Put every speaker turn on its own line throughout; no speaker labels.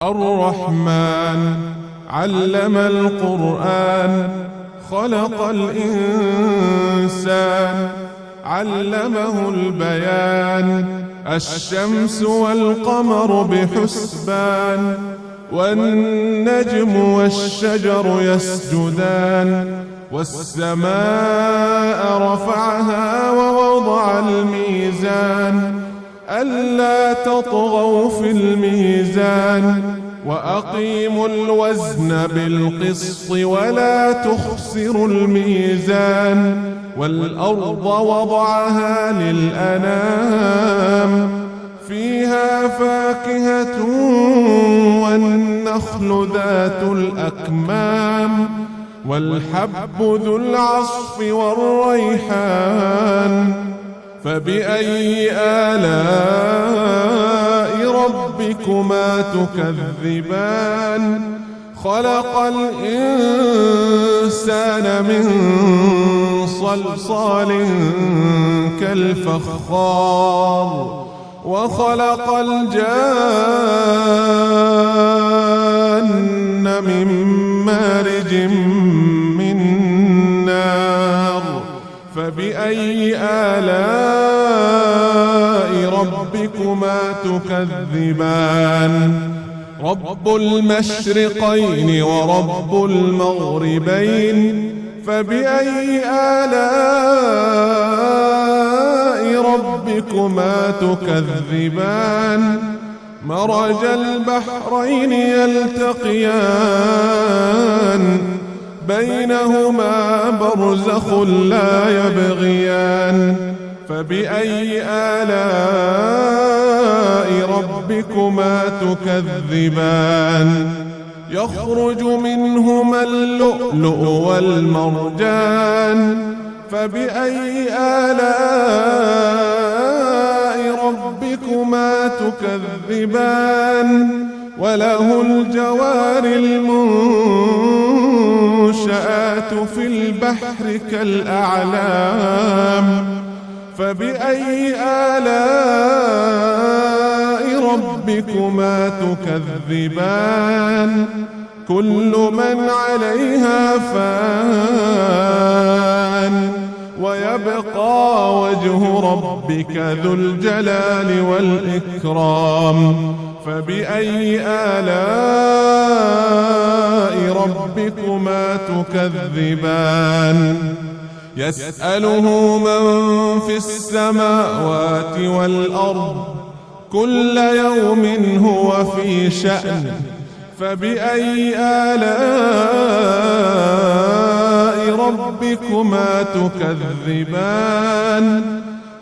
الرحمن علم القرآن خلق الإنسان علمه البيان الشمس والقمر بحسبان والنجم والشجر يسجدان والسماء رفعها ووضع الميزان ألا تطغوا في الميزان وأقيموا الوزن بالقسط ولا تخسروا الميزان والأرض وضعها للأنام فيها فاكهة والنخل ذات الأكمام والحب ذو العصف والريحان فبأي آلاء ربكما تكذبان خلق الإنسان من صلصال كالفخار وخلق الجان من مارج من نار فبأي آلاء ربكما تكذبان رب المشرقين ورب المغربين فبأي آلاء ربكما تكذبان مرج البحرين يلتقيان بينهما برزخ لا يبغيان فبأي آلاء ربكما تكذبان يخرج منهما اللؤلؤ والمرجان فبأي آلاء ربكما تكذبان وله الجوار المنشآت في البحر كالأعلام فبأي آلاء ربكما تكذبان كل من عليها فان ويبقى وجه ربك ذو الجلال والإكرام فبأي آلاء ربكما تكذبان يسأله من في السماوات والأرض كل يوم هو في شأن فبأي آلاء ربكما تكذبان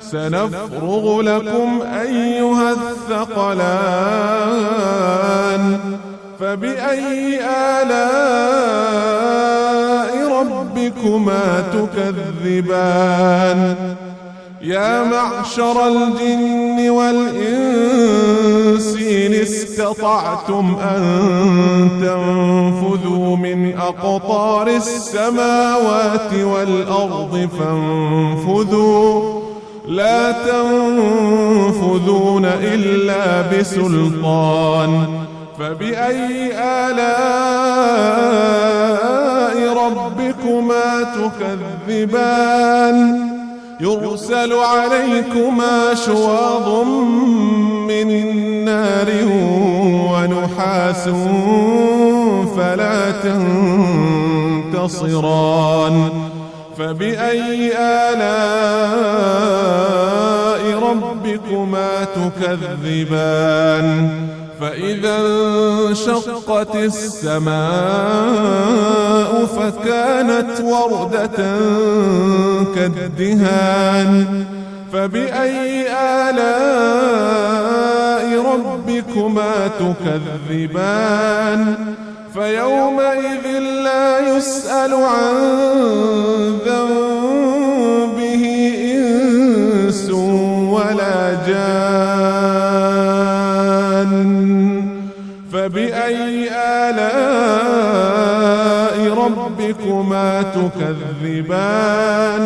سنفرغ لكم أيها الثقلان فبأي آلاء ربكما تكذبان يا معشر الجن والإنس إن استطعتم أن تنفذوا من أقطار السماوات والأرض فانفذوا لا تنفذون إلا بسلطان فبأي آلاء ربكما تكذبان يرسل عليكما شواظ من نار ونحاس فلا تنتصران فبأي آلاء ربكما تكذبان فإذا انشقت السماء فكانت وردة كالدهان فبأي آلاء ربكما تكذبان فيومئذ لا يسأل عن ذنبه إنس ولا جان فبأي آلاء ربكما تكذبان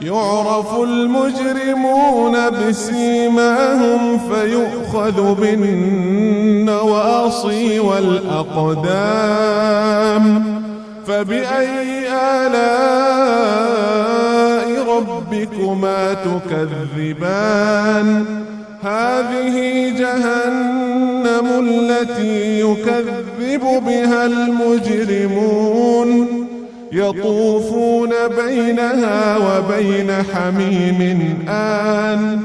يعرف المجرمون بسيماهم فيؤخذ بالنواصي والأقدام فبأي آلاء ربكما تكذبان هذه جهنم التي يكذب بها المجرمون يطوفون بينها وبين حميم آن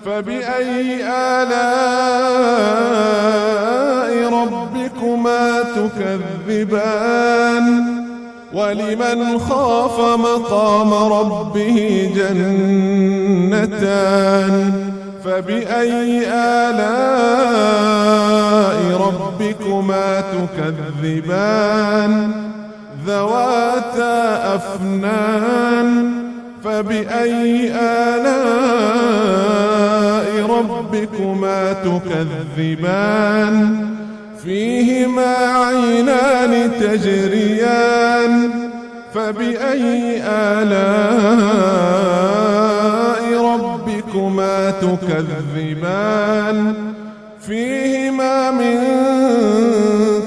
فبأي آلاء ربكما تكذبان ولمن خاف مقام ربه جنتان فبأي آلاء ربكما تكذبان ذواتا أفنان فبأي آلاء ربكما تكذبان فيهما عينان تجريان فبأي آلاء ربكما تكذبان فيهما من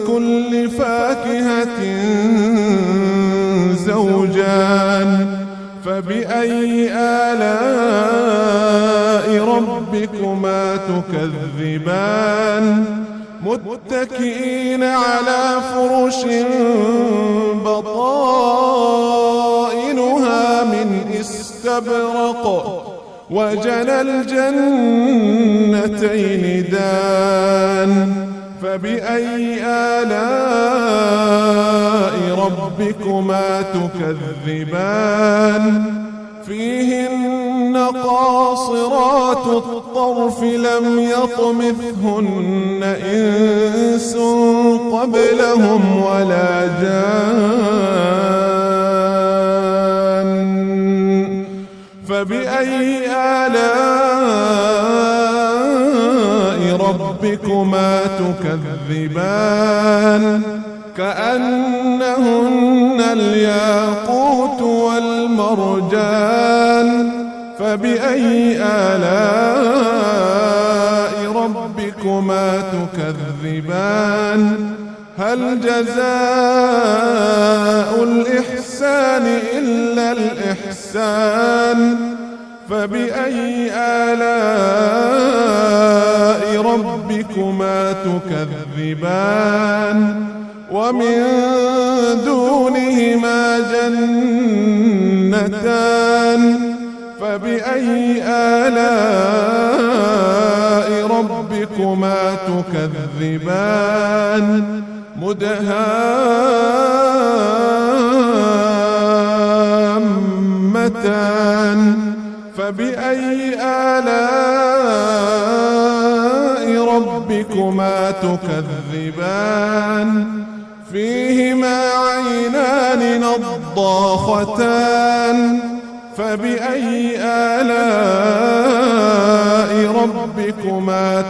كل فاكهة زوجان فبأي آلاء ربكما تكذبان متكئين على فرش بطائنها من استبرق وجنى الجنتين دان فبأي آلاء ربكما تكذبان فيهن قاصرات الطرف لم يطمثهن إنس قبلهم ولا جان فبأي آلاء ربكما تكذبان كأنهن الياقوت والمرجان فبأي آلاء ربكما تكذبان هل جزاء الإحسان إلا الإحسان فبأي آلاء ربكما تكذبان ومن دونهما جنتان فبأي آلاء ربكما تكذبان مدهامتان فبأي آلاء ربكما تكذبان فيهما عينان نضاختان فبأي آلاء ربكما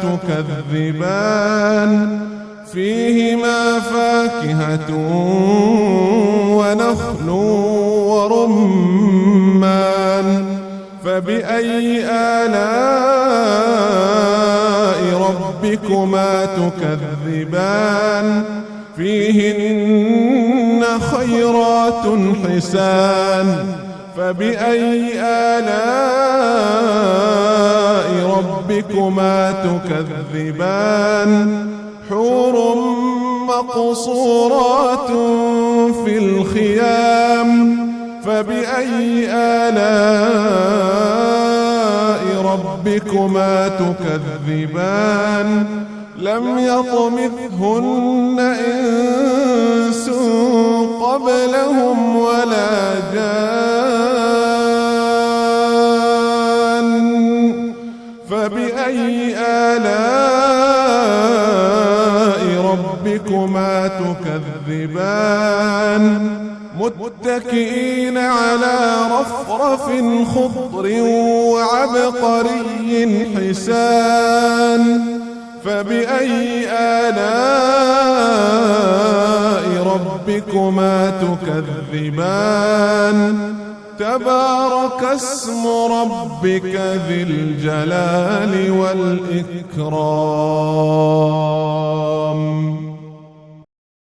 تكذبان فيهما فاكهة ونخل ورمان فبأي آلاء ربكما تكذبان فيهن خيرات حسان فبأي آلاء ربكما تكذبان حور مقصورات في الخيام فبأي آلاء ربكما تكذبان لم يطمثهن إنس قبلهم ولا جان فبأي آلاء ربكما تكذبان متكئين على رفرف خضر وعبقري حسان فبأي آلاء ربكما تكذبان تبارك اسم ربك ذي الجلال والإكرام.